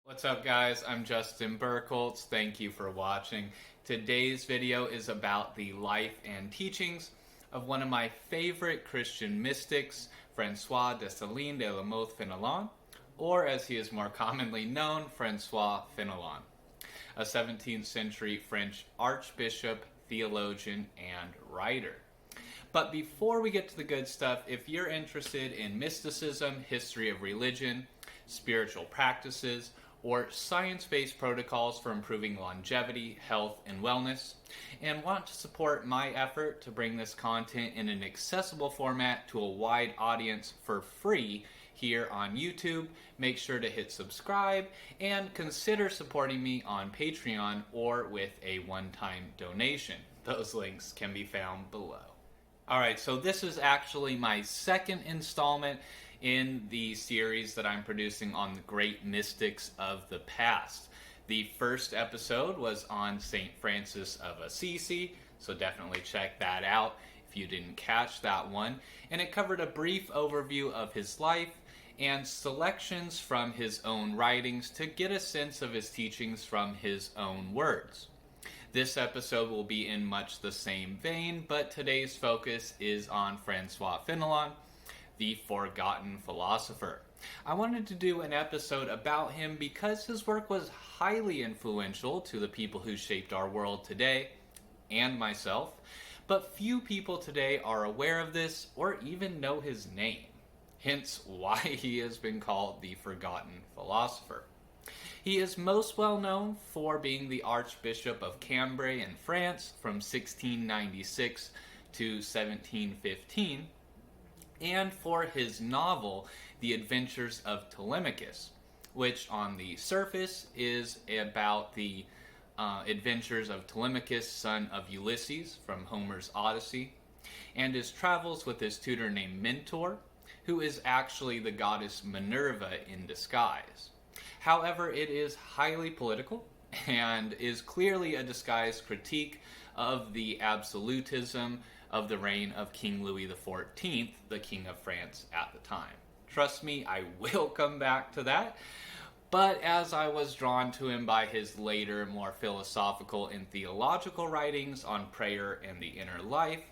What's up, guys? I'm Justin Burkholtz. Thank you for watching. Today's video is about the life and teachings of one of my favorite Christian mystics, François de Salignac de la Mothe-Fénelon, or as he is more commonly known, François Fénelon, a 17th century French archbishop, theologian, and writer. But before we get to the good stuff, if you're interested in mysticism, history of religion, spiritual practices, or science-based protocols for improving longevity, health, and wellness, and want to support my effort to bring this content in an accessible format to a wide audience for free here on YouTube, make sure to hit subscribe and consider supporting me on Patreon or with a one-time donation. Those links can be found below. Alright, so this is actually my second installment in the series that I'm producing on the great mystics of the past. The first episode was on St. Francis of Assisi, so definitely check that out if you didn't catch that one. And it covered a brief overview of his life and selections from his own writings to get a sense of his teachings from his own words. This episode will be in much the same vein, but today's focus is on François Fénelon, the Forgotten Philosopher. I wanted to do an episode about him because his work was highly influential to the people who shaped our world today, and myself, but few people today are aware of this or even know his name, hence why he has been called the Forgotten Philosopher. He is most well known for being the Archbishop of Cambrai in France from 1696 to 1715, and for his novel, The Adventures of Telemachus, which on the surface is about the adventures of Telemachus, son of Ulysses from Homer's Odyssey, and his travels with his tutor named Mentor, who is actually the goddess Minerva in disguise. However, it is highly political and is clearly a disguised critique of the absolutism of the reign of King Louis XIV, the King of France at the time. Trust me, I will come back to that. But as I was drawn to him by his later, more philosophical and theological writings on prayer and the inner life,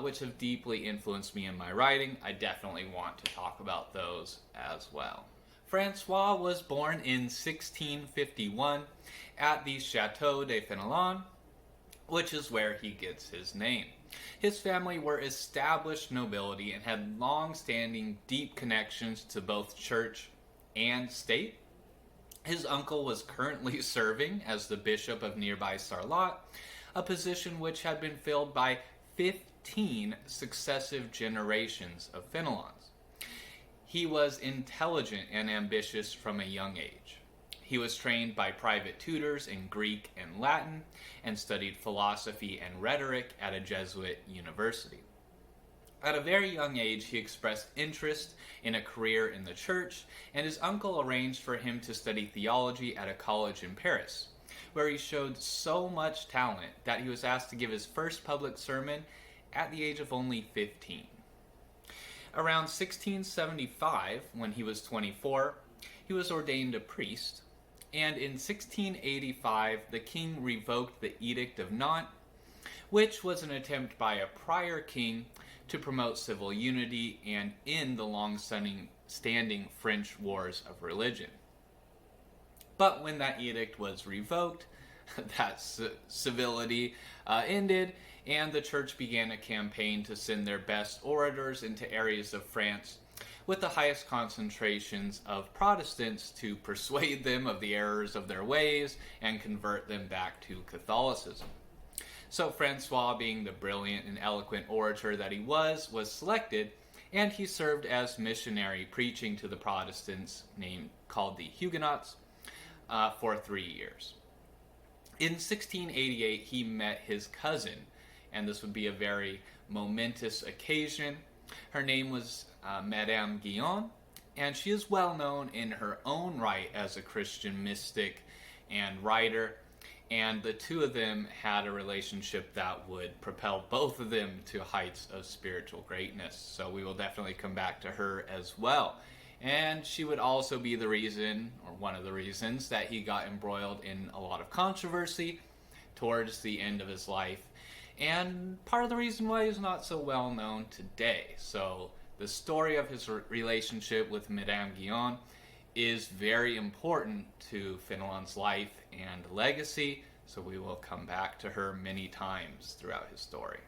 which have deeply influenced me in my writing, I definitely want to talk about those as well. François was born in 1651 at the Château de Fénelon, which is where he gets his name. His family were established nobility and had long-standing, deep connections to both church and state. His uncle was currently serving as the bishop of nearby Sarlat, a position which had been filled by 15 successive generations of Fénelons. He was intelligent and ambitious from a young age. He was trained by private tutors in Greek and Latin and studied philosophy and rhetoric at a Jesuit university. At a very young age, he expressed interest in a career in the church, and his uncle arranged for him to study theology at a college in Paris, where he showed so much talent that he was asked to give his first public sermon at the age of only 15. Around 1675, when he was 24, he was ordained a priest, and in 1685 the king revoked the Edict of Nantes, which was an attempt by a prior king to promote civil unity and end the long-standing French wars of religion. But when that edict was revoked, that civility ended, and the church began a campaign to send their best orators into areas of France with the highest concentrations of Protestants to persuade them of the errors of their ways and convert them back to Catholicism. So François, being the brilliant and eloquent orator that he was selected, and he served as missionary preaching to the Protestants called the Huguenots for 3 years. In 1688, he met his cousin, and this would be a very momentous occasion. Her name was Madame Guyon, and she is well known in her own right as a Christian mystic and writer, and the two of them had a relationship that would propel both of them to heights of spiritual greatness. So we will definitely come back to her as well And she would also be the reason, or one of the reasons, that he got embroiled in a lot of controversy towards the end of his life. And part of the reason why he's not so well known today. So the story of his relationship with Madame Guyon is very important to Fénelon's life and legacy, so we will come back to her many times throughout his story.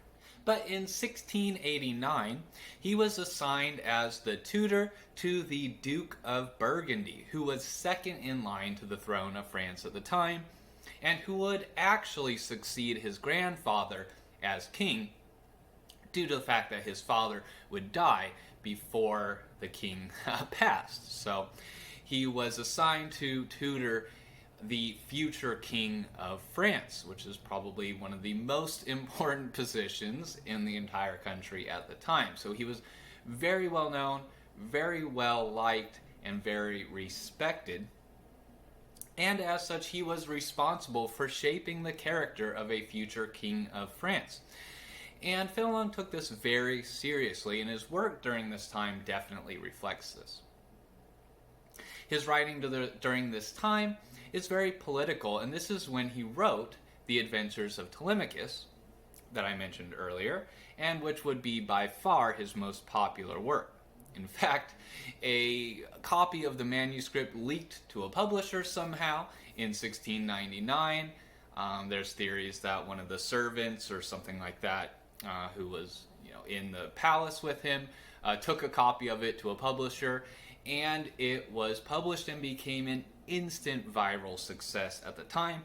But in 1689, he was assigned as the tutor to the Duke of Burgundy, who was second in line to the throne of France at the time, and who would actually succeed his grandfather as king, due to the fact that his father would die before the king passed. So he was assigned to tutor the future king of France, which is probably one of the most important positions in the entire country at the time. So he was very well known, very well liked, and very respected. And as such, he was responsible for shaping the character of a future king of France. And Fénelon took this very seriously, and his work during this time definitely reflects this. His writing during this time is very political, and this is when he wrote the Adventures of Telemachus, that I mentioned earlier, and which would be by far his most popular work. In fact, a copy of the manuscript leaked to a publisher somehow in 1699. There's theories that one of the servants or something like that, who was in the palace with him, took a copy of it to a publisher, and it was published and became an instant viral success at the time.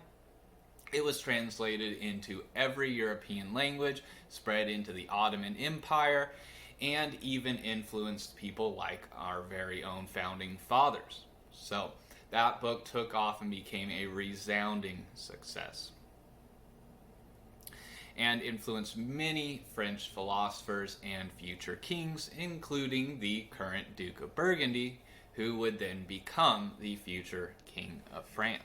It was translated into every European language, spread into the Ottoman Empire, and even influenced people like our very own founding fathers. So that book took off and became a resounding success, and influenced many French philosophers and future kings, including the current Duke of Burgundy, who would then become the future King of France.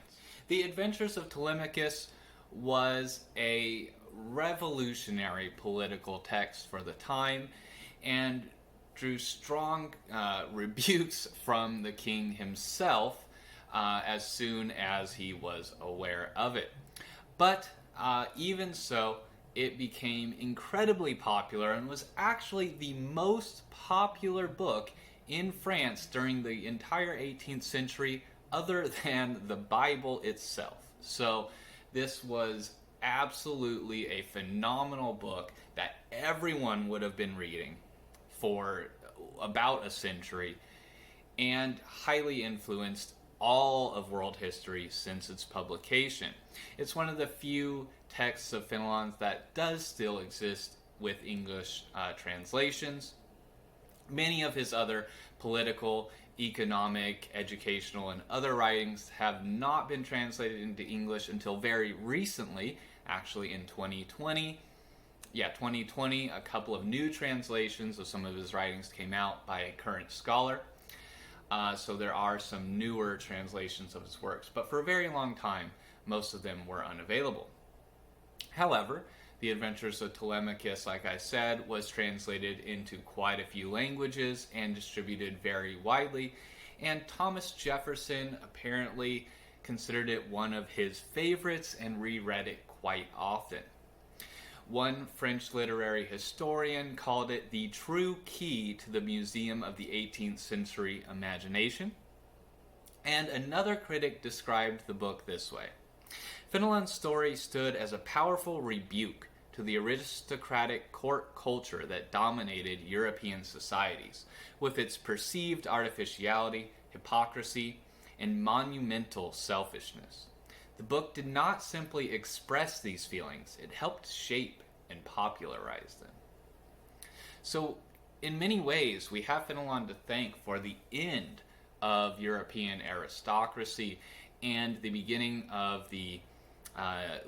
The Adventures of Telemachus was a revolutionary political text for the time, and drew strong rebukes from the king himself as soon as he was aware of it. But even so, it became incredibly popular and was actually the most popular book in France during the entire 18th century, other than the Bible itself. So this was absolutely a phenomenal book that everyone would have been reading for about a century, and highly influenced all of world history since its publication. It's one of the few texts of Fénelon's that does still exist with English translations. Many of his other political, economic, educational, and other writings have not been translated into English until very recently, actually in 2020. A couple of new translations of some of his writings came out by a current scholar. So there are some newer translations of his works, but for a very long time, most of them were unavailable. However, the Adventures of Telemachus, like I said, was translated into quite a few languages and distributed very widely, and Thomas Jefferson apparently considered it one of his favorites and reread it quite often. One French literary historian called it the true key to the museum of the 18th century imagination, and another critic described the book this way: Fénelon's story stood as a powerful rebuke to the aristocratic court culture that dominated European societies, with its perceived artificiality, hypocrisy, and monumental selfishness. The book did not simply express these feelings, it helped shape and popularize them. So, in many ways, we have Fénelon to thank for the end of European aristocracy and the beginning of the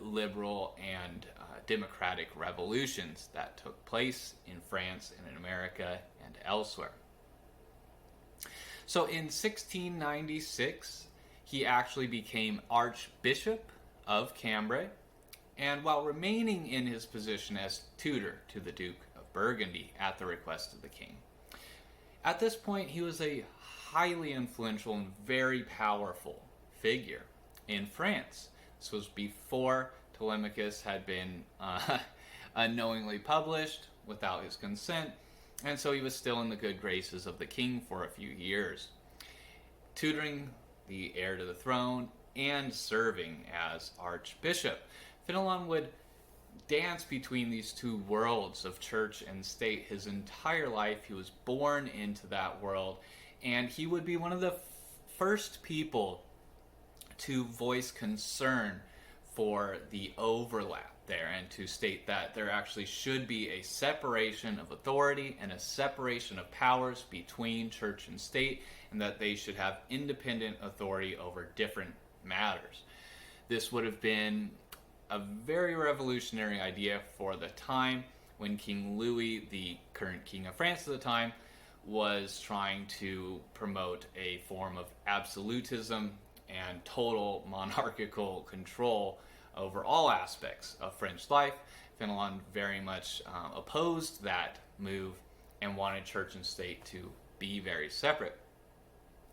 liberal and democratic revolutions that took place in France and in America and elsewhere. So in 1696, he actually became archbishop of Cambrai, and while remaining in his position as tutor to the Duke of Burgundy at the request of the king. At this point, he was a highly influential and very powerful figure in France. This was before Telemachus had been unknowingly published without his consent, and so he was still in the good graces of the king for a few years, tutoring the heir to the throne and serving as archbishop. Fénelon would dance between these two worlds of church and state his entire life. He was born into that world, and he would be one of the first people to voice concern for the overlap there and to state that there actually should be a separation of authority and a separation of powers between church and state, and that they should have independent authority over different matters. This would have been a very revolutionary idea for the time, when King Louis, the current king of France at the time, was trying to promote a form of absolutism and total monarchical control over all aspects of French life. Fénelon very much opposed that move and wanted church and state to be very separate.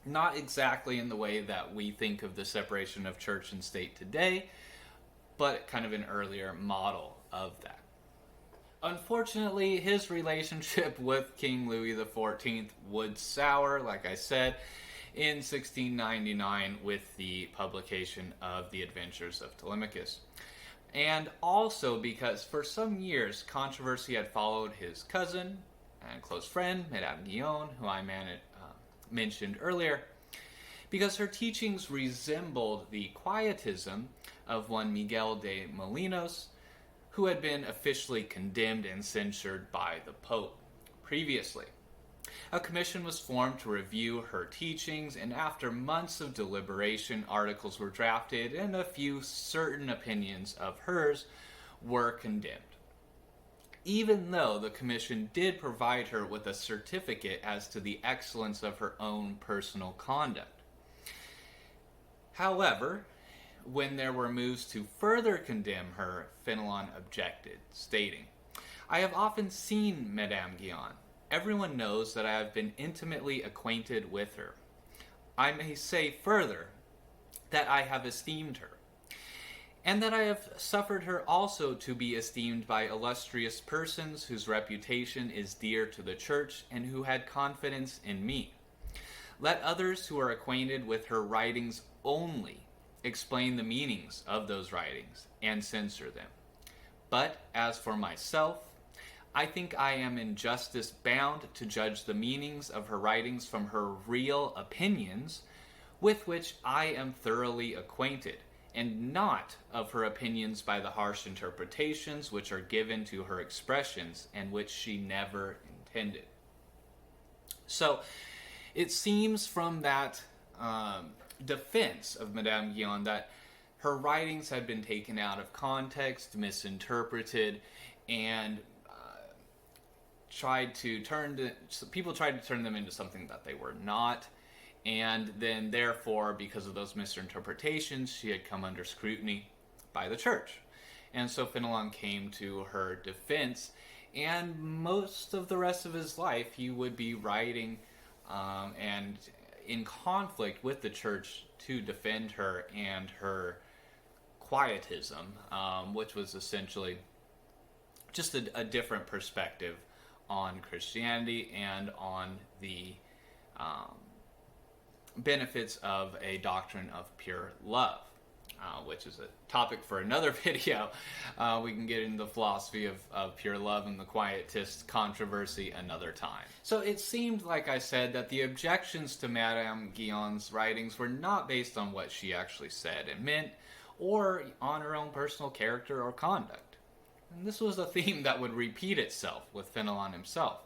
Not exactly in the way that we think of the separation of church and state today, but kind of an earlier model of that. Unfortunately, his relationship with King Louis XIV would sour, like I said, in 1699 with the publication of the Adventures of Telemachus. And also because for some years controversy had followed his cousin and close friend, Madame Guyon, who I mentioned earlier, because her teachings resembled the quietism of one Miguel de Molinos, who had been officially condemned and censured by the Pope previously. A commission was formed to review her teachings, and after months of deliberation, articles were drafted, and a few certain opinions of hers were condemned. Even though the commission did provide her with a certificate as to the excellence of her own personal conduct. However, when there were moves to further condemn her, Fénelon objected, stating, "I have often seen Madame Guyon. Everyone knows that I have been intimately acquainted with her. I may say further that I have esteemed her, and that I have suffered her also to be esteemed by illustrious persons whose reputation is dear to the Church and who had confidence in me. Let others who are acquainted with her writings only explain the meanings of those writings and censor them. But as for myself, I think I am in justice bound to judge the meanings of her writings from her real opinions, with which I am thoroughly acquainted, and not of her opinions by the harsh interpretations which are given to her expressions and which she never intended." So it seems from that defense of Madame Guyon that her writings had been taken out of context, misinterpreted, and people tried to turn them into something that they were not, and then therefore, because of those misinterpretations, she had come under scrutiny by the church. And so Fénelon came to her defense, and most of the rest of his life he would be writing and in conflict with the church to defend her and her quietism, which was essentially just a different perspective on Christianity and on the benefits of a doctrine of pure love, which is a topic for another video. We can get into the philosophy of pure love and the quietist controversy another time. So it seemed, like I said, that the objections to Madame Guyon's writings were not based on what she actually said and meant, or on her own personal character or conduct. And this was a theme that would repeat itself with Fénelon himself.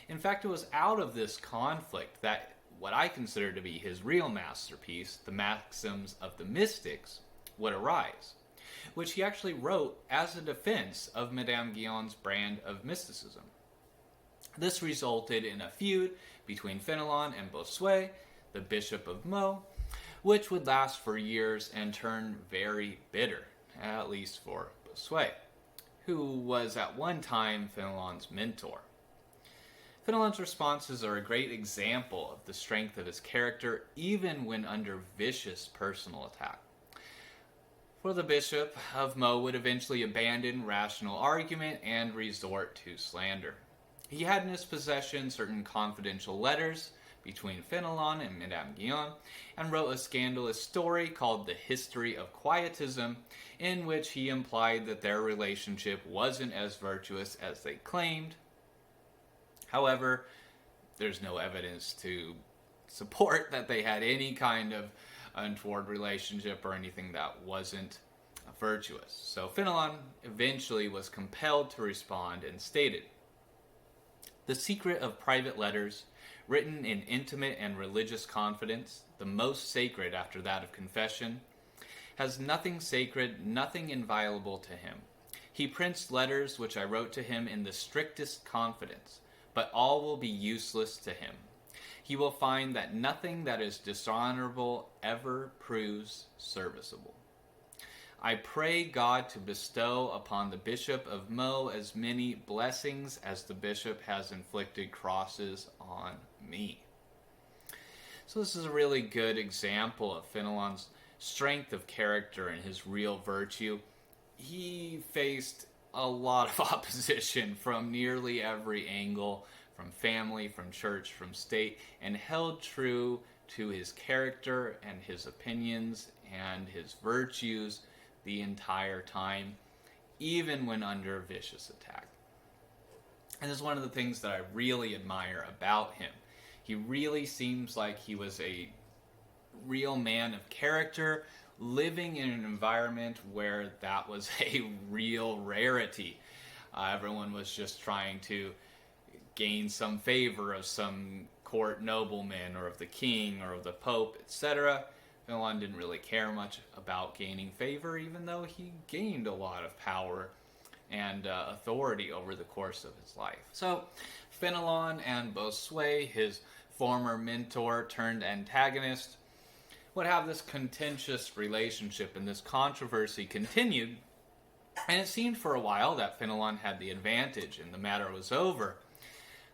In fact, it was out of this conflict that what I consider to be his real masterpiece, the Maxims of the Mystics, would arise, which he actually wrote as a defense of Madame Guyon's brand of mysticism. This resulted in a feud between Fénelon and Bossuet, the Bishop of Meaux, which would last for years and turn very bitter, at least for Bossuet, who was at one time Fénelon's mentor. Fénelon's responses are a great example of the strength of his character, even when under vicious personal attack. For the Bishop of Meaux would eventually abandon rational argument and resort to slander. He had in his possession certain confidential letters between Fénelon and Madame Guyon, and wrote a scandalous story called The History of Quietism, in which he implied that their relationship wasn't as virtuous as they claimed. However, there's no evidence to support that they had any kind of untoward relationship or anything that wasn't virtuous. So Fénelon eventually was compelled to respond and stated, "The secret of private letters, written in intimate and religious confidence, the most sacred after that of confession, has nothing sacred, nothing inviolable to him. He prints letters which I wrote to him in the strictest confidence, but all will be useless to him. He will find that nothing that is dishonorable ever proves serviceable. I pray God to bestow upon the Bishop of Meaux as many blessings as the bishop has inflicted crosses on me." So this is a really good example of Fénelon's strength of character and his real virtue. He faced a lot of opposition from nearly every angle, from family, from church, from state, and held true to his character and his opinions and his virtues the entire time, even when under vicious attack. And this is one of the things that I really admire about him. He really seems like he was a real man of character, living in an environment where that was a real rarity. Everyone was just trying to gain some favor of some court nobleman or of the king or of the pope, etc. Fénelon didn't really care much about gaining favor, even though he gained a lot of power and authority over the course of his life. So Fénelon and Bossuet, his former mentor turned antagonist, would have this contentious relationship, and this controversy continued, and it seemed for a while that Fénelon had the advantage and the matter was over,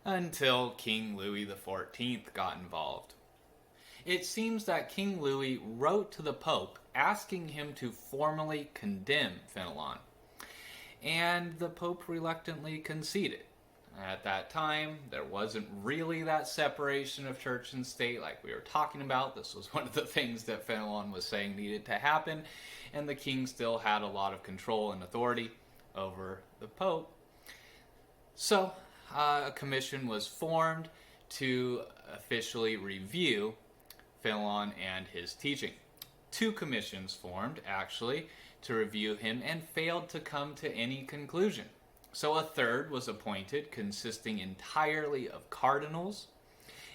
until King Louis XIV got involved. It seems that King Louis wrote to the Pope asking him to formally condemn Fénelon, and the Pope reluctantly conceded. At that time, there wasn't really that separation of church and state like we were talking about. This was one of the things that Fénelon was saying needed to happen, and the king still had a lot of control and authority over the Pope. So, a commission was formed to officially review Fénelon and his teaching. 2 commissions formed, actually, to review him and failed to come to any conclusion. So a third was appointed, consisting entirely of cardinals,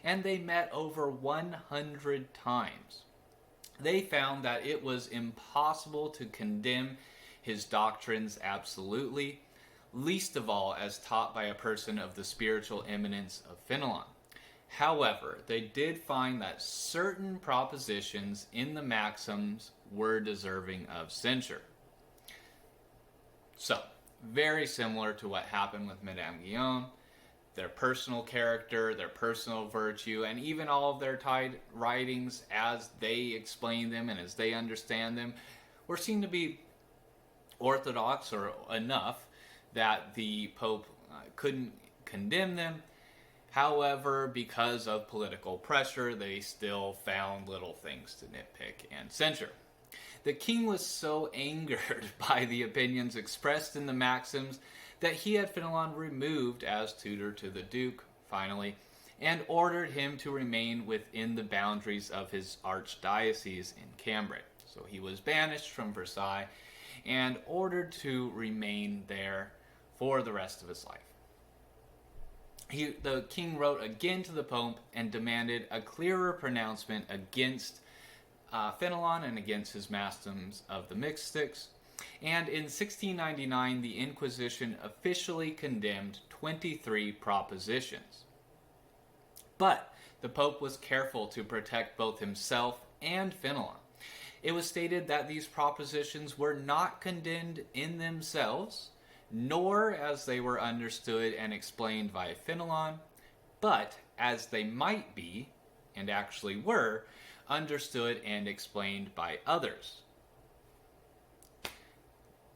and they met over 100 times. They found that it was impossible to condemn his doctrines absolutely, least of all as taught by a person of the spiritual eminence of Fénelon. However, they did find that certain propositions in the maxims were deserving of censure. So, very similar to what happened with Madame Guyon, their personal character, their personal virtue, and even all of their writings as they explain them and as they understand them were seen to be orthodox or enough that the Pope couldn't condemn them. However, because of political pressure, they still found little things to nitpick and censure. The king was so angered by the opinions expressed in the maxims that he had Fénelon removed as tutor to the Duke, finally, and ordered him to remain within the boundaries of his archdiocese in Cambrai. So he was banished from Versailles and ordered to remain there for the rest of his life. The king wrote again to the Pope and demanded a clearer pronouncement against Fénelon and against his maxims of the mystics. And in 1699, the Inquisition officially condemned 23 propositions. But the Pope was careful to protect both himself and Fénelon. It was stated that these propositions were not condemned in themselves, nor as they were understood and explained by Fénelon, but as they might be, and actually were, understood and explained by others.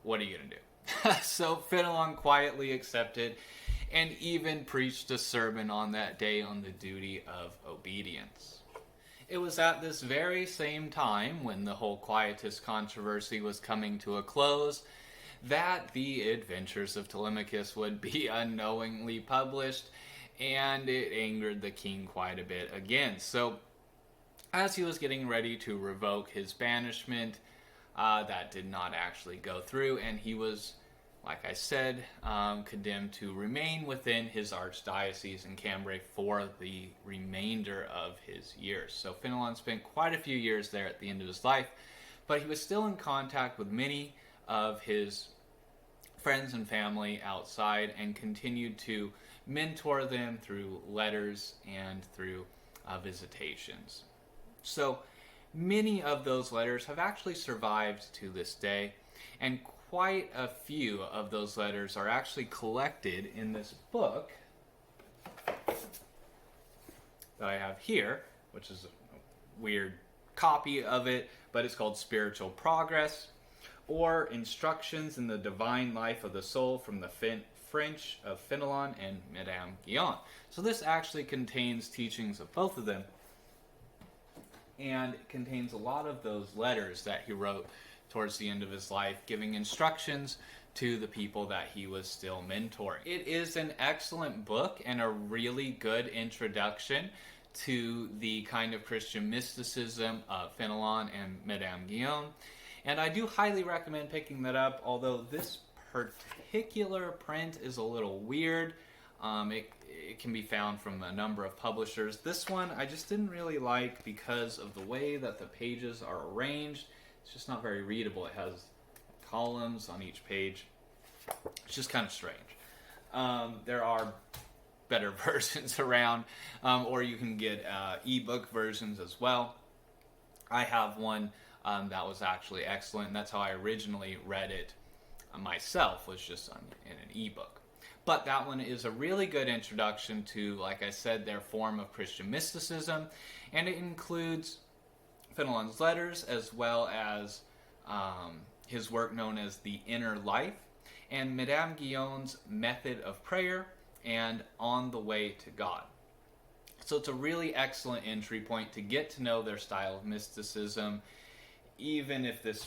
What are you going to do? So Fénelon quietly accepted and even preached a sermon on that day on the duty of obedience. It was at this very same time, when the whole quietist controversy was coming to a close, that the Adventures of Telemachus would be unknowingly published, and it angered the king quite a bit again. So, as he was getting ready to revoke his banishment, that did not actually go through, and he was, like I said, condemned to remain within his archdiocese in Cambrai for the remainder of his years. So Fénelon spent quite a few years there at the end of his life, but he was still in contact with many of his friends and family outside and continued to mentor them through letters and through visitations. So many of those letters have actually survived to this day, and quite a few of those letters are actually collected in this book that I have here, which is a weird copy of it, but it's called Spiritual Progress, or Instructions in the Divine Life of the Soul from the French of Fénelon and Madame Guyon. So this actually contains teachings of both of them, and it contains a lot of those letters that he wrote towards the end of his life, giving instructions to the people that he was still mentoring. It is an excellent book and a really good introduction to the kind of Christian mysticism of Fénelon and Madame Guyon, and I do highly recommend picking that up, although this particular print is a little weird. It can be found from a number of publishers. This one I just didn't really like because of the way that the pages are arranged. It's just not very readable. It has columns on each page. It's just kind of strange. There are better versions around, or you can get ebook versions as well. I have one that was actually excellent, and that's how I originally read it myself, was just in an ebook. But that one is a really good introduction to, like I said, their form of Christian mysticism, and it includes Fénelon's letters as well as his work known as The Inner Life, and Madame Guyon's Method of Prayer and On the Way to God. So it's a really excellent entry point to get to know their style of mysticism, even if this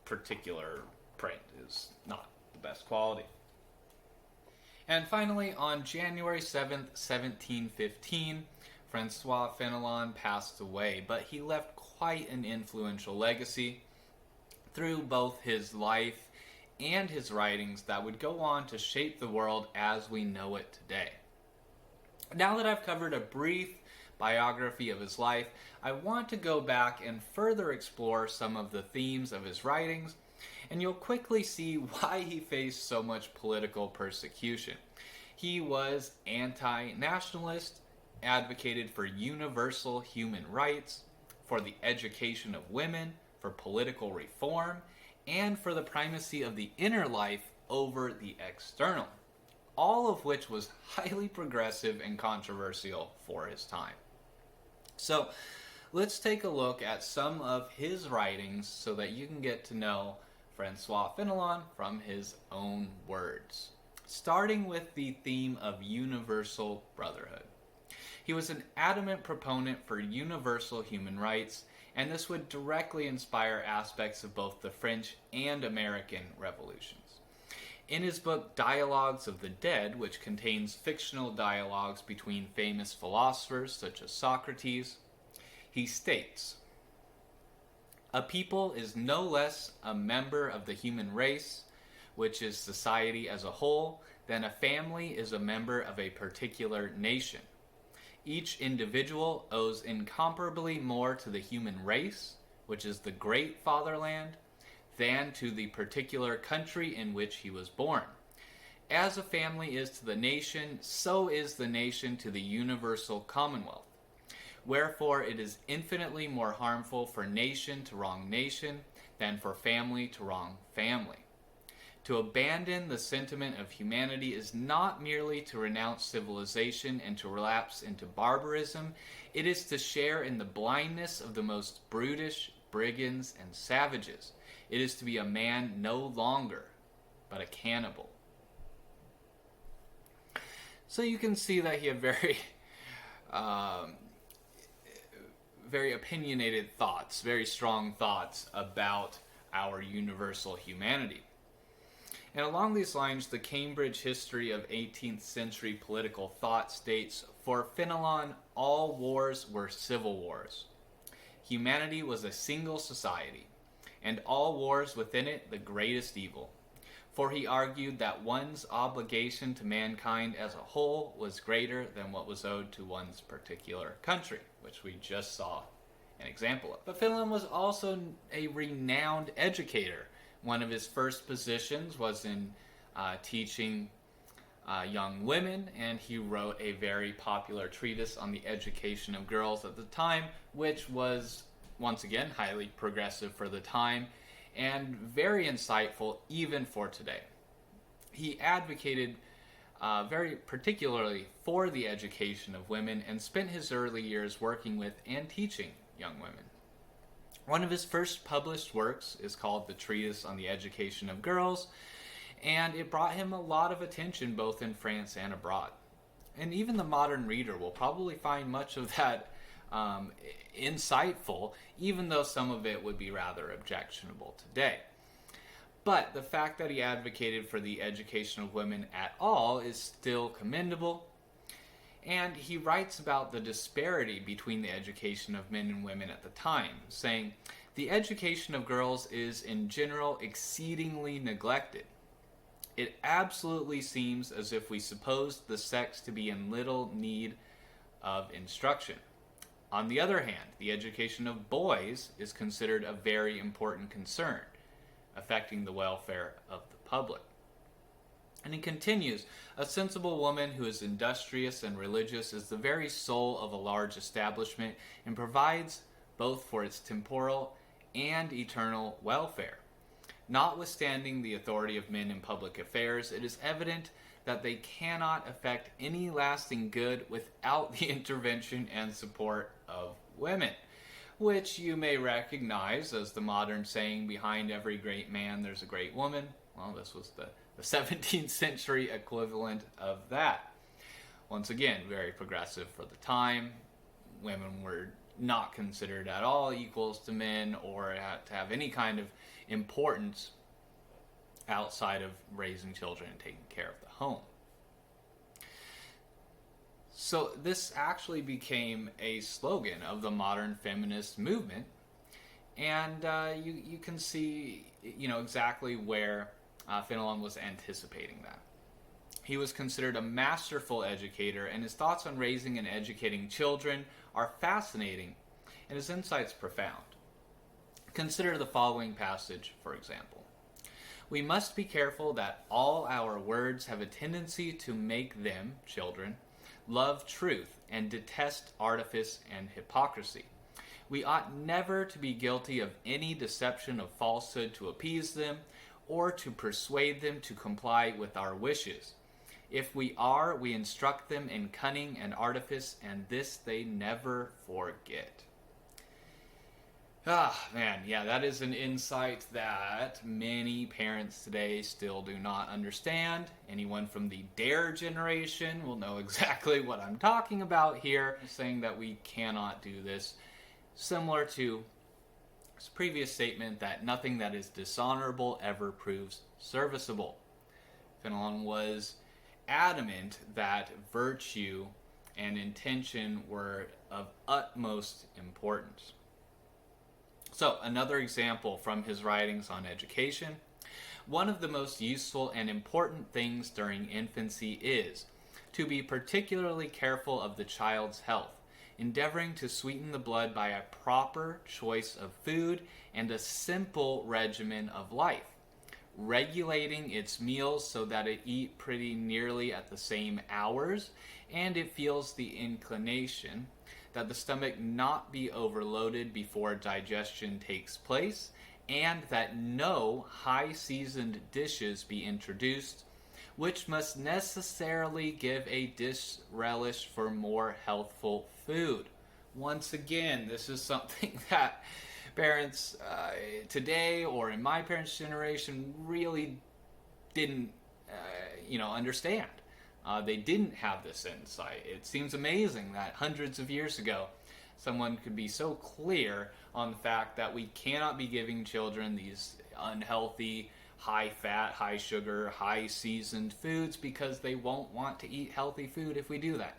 particular print is not the best quality. And finally, on January 7th, 1715, François Fénelon passed away, but he left quite an influential legacy through both his life and his writings that would go on to shape the world as we know it today. Now that I've covered a brief biography of his life, I want to go back and further explore some of the themes of his writings, and you'll quickly see why he faced so much political persecution. He was anti-nationalist, advocated for universal human rights, for the education of women, for political reform, and for the primacy of the inner life over the external, all of which was highly progressive and controversial for his time. So let's take a look at some of his writings so that you can get to know François Fénelon from his own words, starting with the theme of universal brotherhood. He was an adamant proponent for universal human rights, and this would directly inspire aspects of both the French and American revolutions. In his book Dialogues of the Dead, which contains fictional dialogues between famous philosophers such as Socrates, he states, "A people is no less a member of the human race, which is society as a whole, than a family is a member of a particular nation. Each individual owes incomparably more to the human race, which is the great fatherland, than to the particular country in which he was born. As a family is to the nation, so is the nation to the universal commonwealth. Wherefore it is infinitely more harmful for nation to wrong nation than for family to wrong family. To abandon the sentiment of humanity is not merely to renounce civilization and to relapse into barbarism. It is to share in the blindness of the most brutish brigands and savages. It is to be a man no longer, but a cannibal. So you can see that he had very opinionated thoughts, very strong thoughts about our universal humanity. And along these lines, the Cambridge History of 18th Century Political Thought states, for Fénelon, all wars were civil wars. Humanity was a single society, and all wars within it the greatest evil. For he argued that one's obligation to mankind as a whole was greater than what was owed to one's particular country, which we just saw an example of. But Fénelon was also a renowned educator. One of his first positions was in teaching young women, and he wrote a very popular treatise on the education of girls at the time, which was, once again, highly progressive for the time and very insightful even for today. He advocated very particularly for the education of women and spent his early years working with and teaching young women. One of his first published works is called The Treatise on the Education of Girls, and it brought him a lot of attention both in France and abroad. And even the modern reader will probably find much of that insightful, even though some of it would be rather objectionable today. But the fact that he advocated for the education of women at all is still commendable. And he writes about the disparity between the education of men and women at the time, saying, the education of girls is in general exceedingly neglected. It absolutely seems as if we supposed the sex to be in little need of instruction. On the other hand, the education of boys is considered a very important concern, affecting the welfare of the public. And he continues, a sensible woman who is industrious and religious is the very soul of a large establishment and provides both for its temporal and eternal welfare. Notwithstanding the authority of men in public affairs, it is evident that they cannot effect any lasting good without the intervention and support of women, which you may recognize as the modern saying, behind every great man there's a great woman. Well, this was the 17th century equivalent of that. Once again, very progressive for the time. Women were not considered at all equals to men or to have any kind of importance outside of raising children and taking care of the home. So this actually became a slogan of the modern feminist movement, and you can see exactly where Fénelon was anticipating that. He was considered a masterful educator, and his thoughts on raising and educating children are fascinating, and his insights profound. Consider the following passage, for example. We must be careful that all our words have a tendency to make them, children, love truth and detest artifice and hypocrisy. We ought never to be guilty of any deception of falsehood to appease them, or to persuade them to comply with our wishes. If we are, we instruct them in cunning and artifice, and this they never forget. That is an insight that many parents today still do not understand. Anyone from the Dare generation will know exactly what I'm talking about here, saying that we cannot do this, similar to his previous statement that nothing that is dishonorable ever proves serviceable. Fénelon was adamant that virtue and intention were of utmost importance. So, another example from his writings on education. One of the most useful and important things during infancy is to be particularly careful of the child's health, endeavoring to sweeten the blood by a proper choice of food and a simple regimen of life, regulating its meals so that it eat pretty nearly at the same hours, and it feels the inclination that the stomach not be overloaded before digestion takes place, and that no high-seasoned dishes be introduced, which must necessarily give a disrelish for more healthful food. Once again, this is something that parents today, or in my parents' generation, really didn't understand. They didn't have this insight. It seems amazing that hundreds of years ago someone could be so clear on the fact that we cannot be giving children these unhealthy, high-fat, high-sugar, high-seasoned foods because they won't want to eat healthy food if we do that.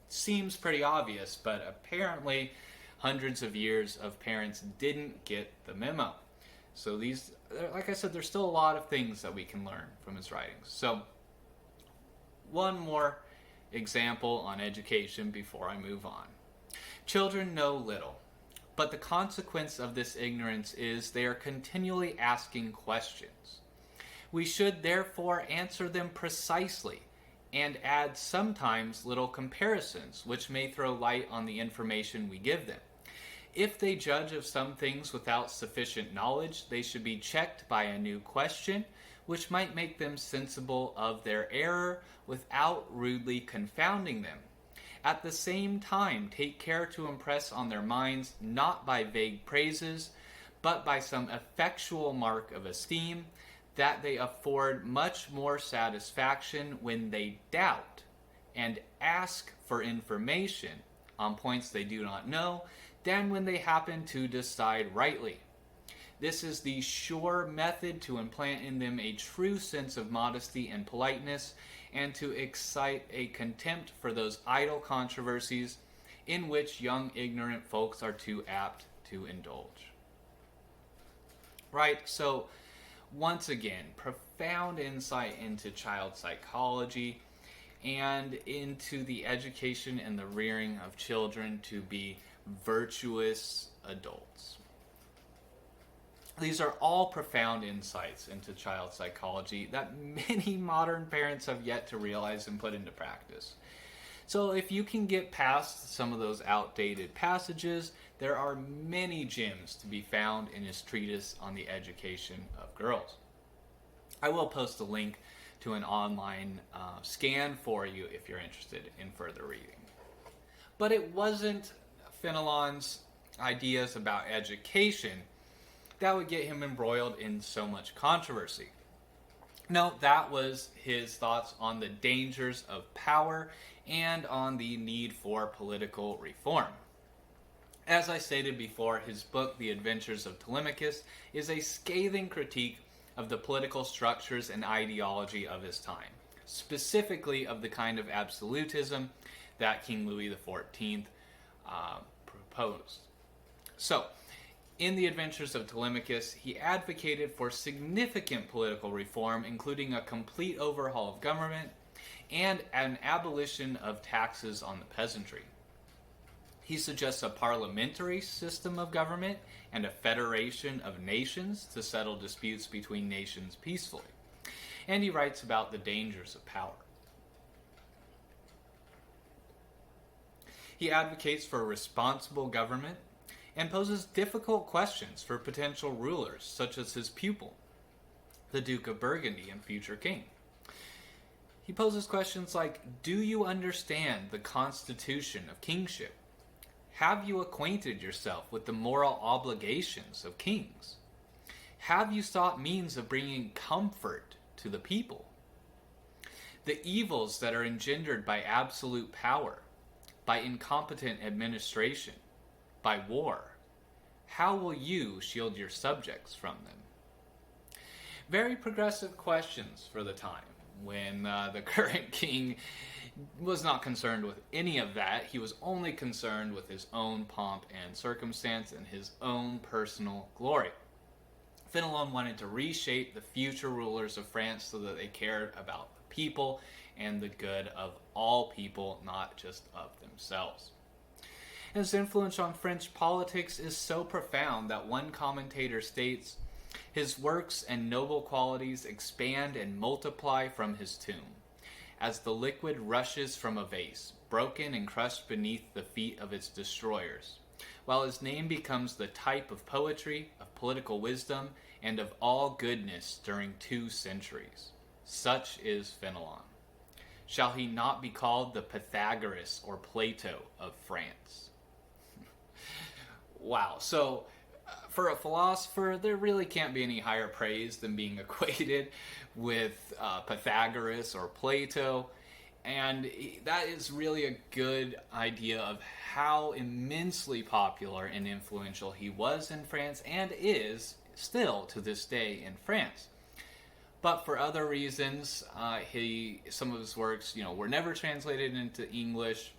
Seems pretty obvious, but apparently hundreds of years of parents didn't get the memo. So these, like I said, there's still a lot of things that we can learn from his writings. So one more example on education before I move on. Children know little, but the consequence of this ignorance is they are continually asking questions. We should therefore answer them precisely and add sometimes little comparisons which may throw light on the information we give them. If they judge of some things without sufficient knowledge, they should be checked by a new question, which might make them sensible of their error without rudely confounding them. At the same time, take care to impress on their minds, not by vague praises, but by some effectual mark of esteem, that they afford much more satisfaction when they doubt and ask for information on points they do not know than when they happen to decide rightly. This is the sure method to implant in them a true sense of modesty and politeness, and to excite a contempt for those idle controversies in which young ignorant folks are too apt to indulge. Right, so once again, profound insight into child psychology and into the education and the rearing of children to be virtuous adults. These are all profound insights into child psychology that many modern parents have yet to realize and put into practice. So if you can get past some of those outdated passages, there are many gems to be found in his treatise on the education of girls. I will post a link to an online scan for you if you're interested in further reading. But it wasn't Fénelon's ideas about education that would get him embroiled in so much controversy. No, that was his thoughts on the dangers of power and on the need for political reform. As I stated before, his book, The Adventures of Telemachus, is a scathing critique of the political structures and ideology of his time, specifically of the kind of absolutism that King Louis XIV proposed. So, in The Adventures of Telemachus, he advocated for significant political reform, including a complete overhaul of government and an abolition of taxes on the peasantry. He suggests a parliamentary system of government and a federation of nations to settle disputes between nations peacefully. And he writes about the dangers of power. He advocates for responsible government and poses difficult questions for potential rulers, such as his pupil, the Duke of Burgundy and future king. He poses questions like, do you understand the constitution of kingship? Have you acquainted yourself with the moral obligations of kings? Have you sought means of bringing comfort to the people? The evils that are engendered by absolute power, by incompetent administration, by war, how will you shield your subjects from them? Very progressive questions for the time, when the current king was not concerned with any of that. He was only concerned with his own pomp and circumstance and his own personal glory. Fénelon wanted to reshape the future rulers of France so that they cared about the people and the good of all people, not just of themselves. His influence on French politics is so profound that one commentator states, his works and noble qualities expand and multiply from his tomb, as the liquid rushes from a vase, broken and crushed beneath the feet of its destroyers. while his name becomes the type of poetry, of political wisdom, and of all goodness during 2 centuries. Such is Fénelon. Shall he not be called the Pythagoras or Plato of France? Wow, so for a philosopher, there really can't be any higher praise than being equated with Pythagoras or Plato. And that is really a good idea of how immensely popular and influential he was in France and is still to this day in France. But for other reasons, some of his works, were never translated into English,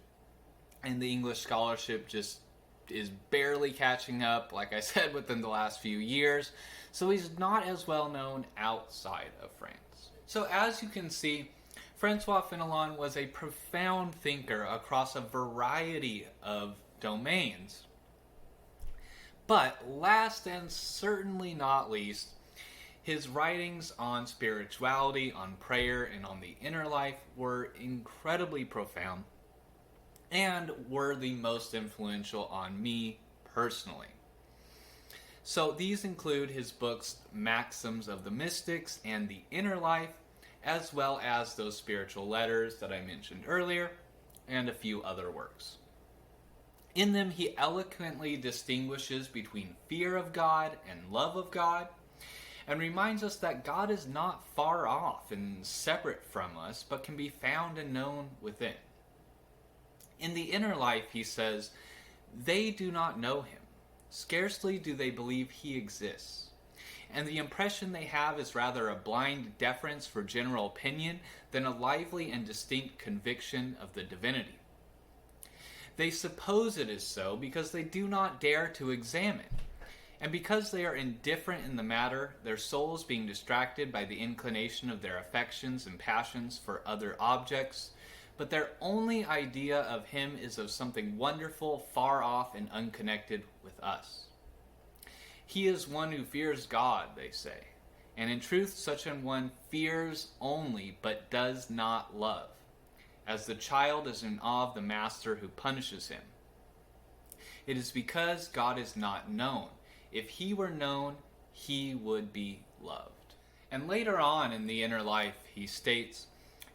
and the English scholarship just is barely catching up, like I said, within the last few years. So he's not as well known outside of France. So as you can see, François Fénelon was a profound thinker across a variety of domains. But last and certainly not least, his writings on spirituality, on prayer, and on the inner life were incredibly profound and were the most influential on me personally. So these include his books Maxims of the Mystics and The Inner Life, as well as those spiritual letters that I mentioned earlier, and a few other works. In them, he eloquently distinguishes between fear of God and love of God, and reminds us that God is not far off and separate from us, but can be found and known within. In The Inner Life, he says, "They do not know him. Scarcely do they believe he exists. And the impression they have is rather a blind deference for general opinion than a lively and distinct conviction of the divinity. They suppose it is so because they do not dare to examine, and because they are indifferent in the matter, their souls being distracted by the inclination of their affections and passions for other objects, but their only idea of him is of something wonderful, far off, and unconnected with us. He is one who fears God, they say, and in truth such an one fears only, but does not love, as the child is in awe of the master who punishes him. It is because God is not known. If he were known, he would be loved." And later on in The Inner Life, he states,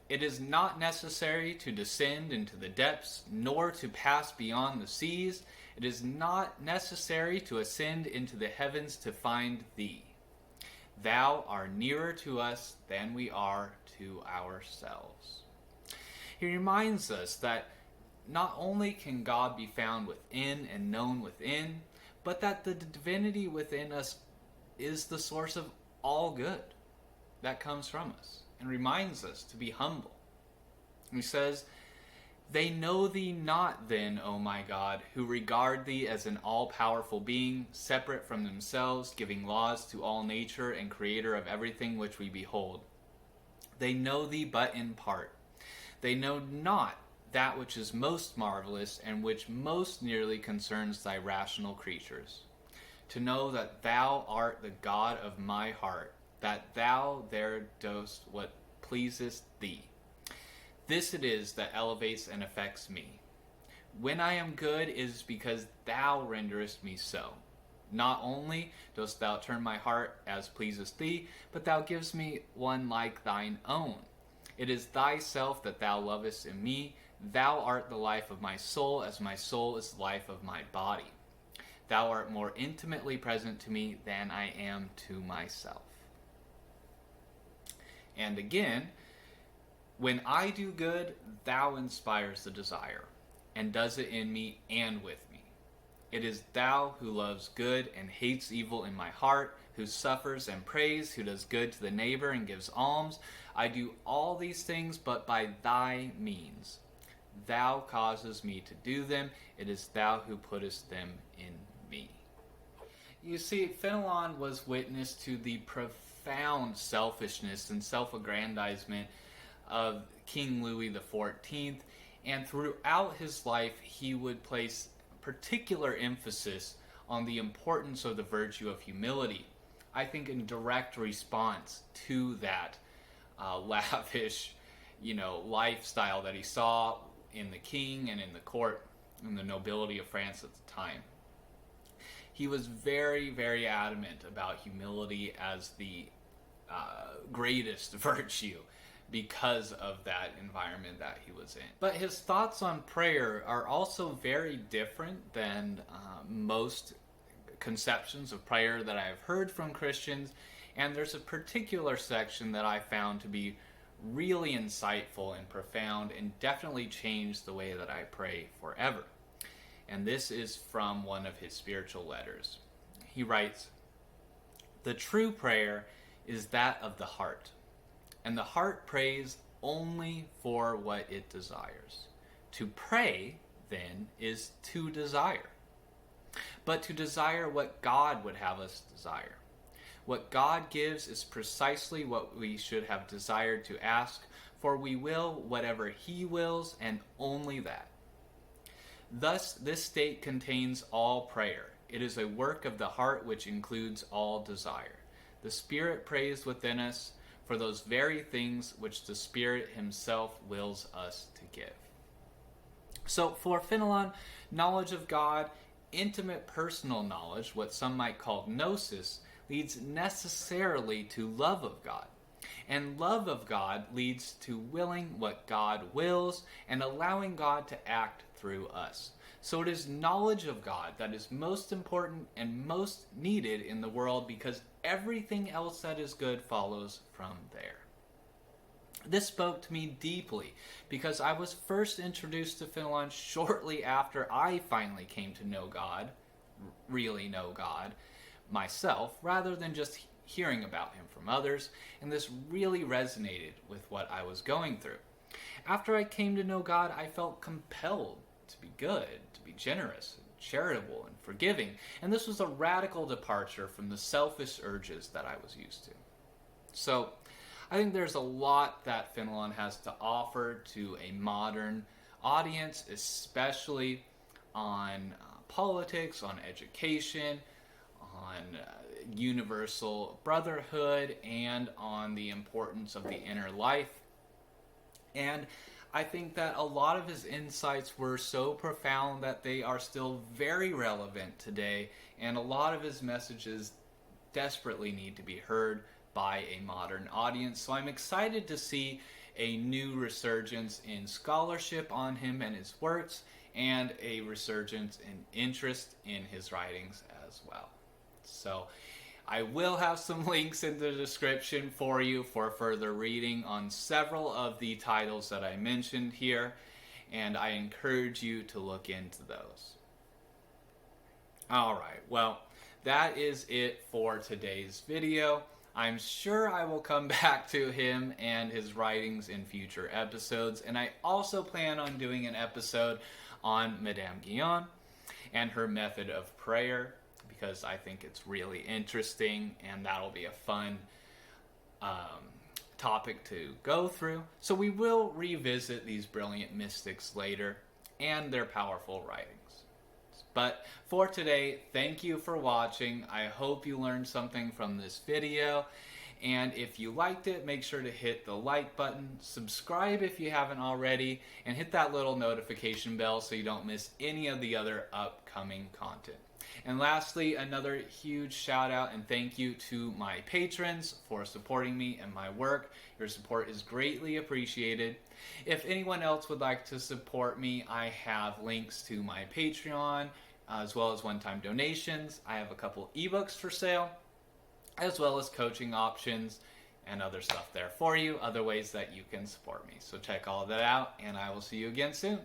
"It is not necessary to descend into the depths, nor to pass beyond the seas. It is not necessary to ascend into the heavens to find thee. Thou art nearer to us than we are to ourselves." He reminds us that not only can God be found within and known within, but that the divinity within us is the source of all good that comes from us, and reminds us to be humble. He says, "They know thee not then, O my God, who regard thee as an all-powerful being, separate from themselves, giving laws to all nature and creator of everything which we behold. They know thee but in part. They know not that which is most marvelous and which most nearly concerns thy rational creatures. To know that thou art the God of my heart, that thou there dost what pleaseth thee. This it is that elevates and affects me. When I am good, it is because thou renderest me so. Not only dost thou turn my heart as pleaseth thee, but thou givest me one like thine own. It is thyself that thou lovest in me. Thou art the life of my soul, as my soul is the life of my body. Thou art more intimately present to me than I am to myself." And again, "When I do good, thou inspires the desire, and does it in me and with me. It is thou who loves good and hates evil in my heart, who suffers and prays, who does good to the neighbor and gives alms. I do all these things, but by thy means. Thou causest me to do them. It is thou who puttest them in me." You see, Fénelon was witness to the profound selfishness and self-aggrandizement of King Louis XIV, and throughout his life he would place particular emphasis on the importance of the virtue of humility, I think in direct response to that lavish, lifestyle that he saw in the king and in the court and the nobility of France at the time. he was very, very adamant about humility as the greatest virtue because of that environment that he was in. But his thoughts on prayer are also very different than most conceptions of prayer that I've heard from Christians, and there's a particular section that I found to be really insightful and profound and definitely changed the way that I pray forever. And this is from one of his spiritual letters. He writes, "The true prayer is that of the heart, and the heart prays only for what it desires. To pray, then, is to desire. But to desire what God would have us desire. What God gives is precisely what we should have desired to ask, for we will whatever He wills, and only that. Thus, this state contains all prayer. It is a work of the heart which includes all desire. The Spirit prays within us for those very things which the Spirit Himself wills us to give." So for Fénelon, knowledge of God, intimate personal knowledge, what some might call gnosis, leads necessarily to love of God. And love of God leads to willing what God wills and allowing God to act through us. So it is knowledge of God that is most important and most needed in the world, because everything else that is good follows from there. This spoke to me deeply because I was first introduced to Fénelon shortly after I finally came to know God, really know God, myself, rather than just hearing about him from others, and this really resonated with what I was going through. After I came to know God, I felt compelled to be good, to be generous, and charitable, and forgiving, and this was a radical departure from the selfish urges that I was used to. So, I think there's a lot that Fénelon has to offer to a modern audience, especially on politics, on education, on universal brotherhood, and on the importance of the inner life. And I think that a lot of his insights were so profound that they are still very relevant today, and a lot of his messages desperately need to be heard by a modern audience. So I'm excited to see a new resurgence in scholarship on him and his works, and a resurgence in interest in his writings as well. So I will have some links in the description for you for further reading on several of the titles that I mentioned here, and I encourage you to look into those. Alright, well, that is it for today's video. I'm sure I will come back to him and his writings in future episodes, and I also plan on doing an episode on Madame Guyon and her method of prayer, because I think it's really interesting, and that'll be a fun topic to go through. So we will revisit these brilliant mystics later and their powerful writings. But for today, thank you for watching. I hope you learned something from this video. And if you liked it, make sure to hit the like button, subscribe if you haven't already, and hit that little notification bell so you don't miss any of the other upcoming content. And lastly, another huge shout out and thank you to my patrons for supporting me and my work. Your support is greatly appreciated. If anyone else would like to support me, I have links to my Patreon, as well as one-time donations. I have a couple ebooks for sale, as well as coaching options and other stuff there for you, other ways that you can support me. So check all of that out, and I will see you again soon.